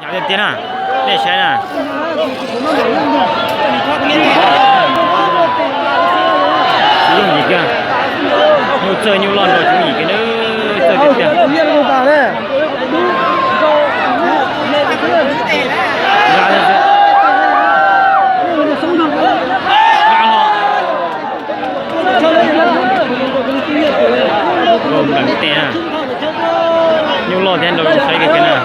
Nhỏ tiền tiền à? Để xe à? Sử dụng gì kia? Nhiều chơi nhiều lon rồi chú ý cái nữa chơi tiền tiền. Ra ra ra. Gồm cả cái tiền à? Nhiều lon tiền rồi thấy cái nào?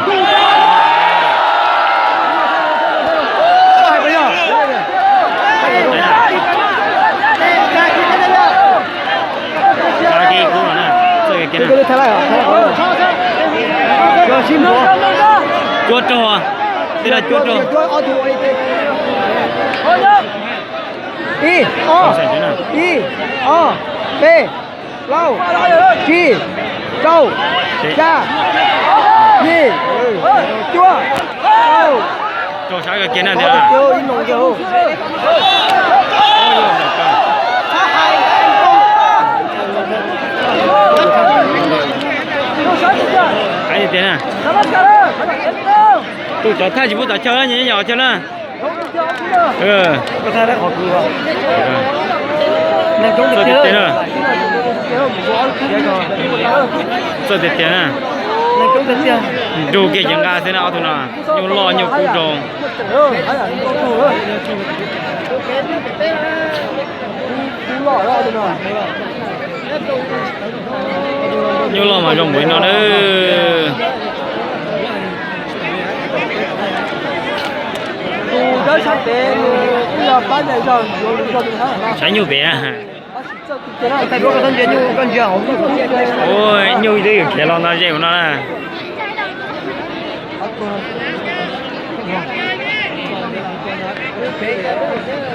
cái này chuột trâu à? Đây là chuột trâu. Y O B lâu chi trâu cha y chua trâu trâu sao cái kia này thế à? Cái gì thế này? Tôi cho thay chỉ bút cho nó nhẹ nhỏ cho nó. Có thay đã khó cứu không? Nên chúng tôi được tiền rồi. Tôi tiền à? Nên chúng được tiền. Đủ cái chẳng ga thế nào thôi nào? Nhiều lo nhiều cú trồng. Nhiều lo mà trồng với nó nữa. Sai nhiều bé à? Ôi nhiều gì cái lo nó dễ của nó là.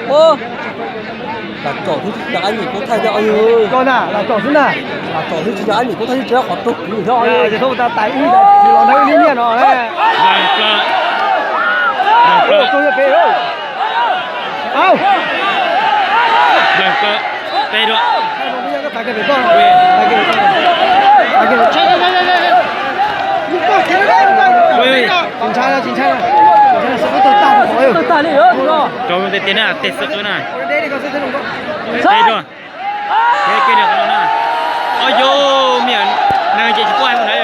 Ô là trò thứ là anh có thay cho anh ơi con à là trò thứ nào là trò thứ là anh có thay cho họ tục gì thôi thôi ta tái đi là chỉ lo nói lý nhiên rồi đấy tôi là về ơi ao đây rồi bây giờ cái về con chính xác là sẽ có tồn tại của tôi tồn đi nữa cho mình tiền nào tiền sực nữa này đây rồi cái được nó nè ôi vô miệng này chị qua hôm nay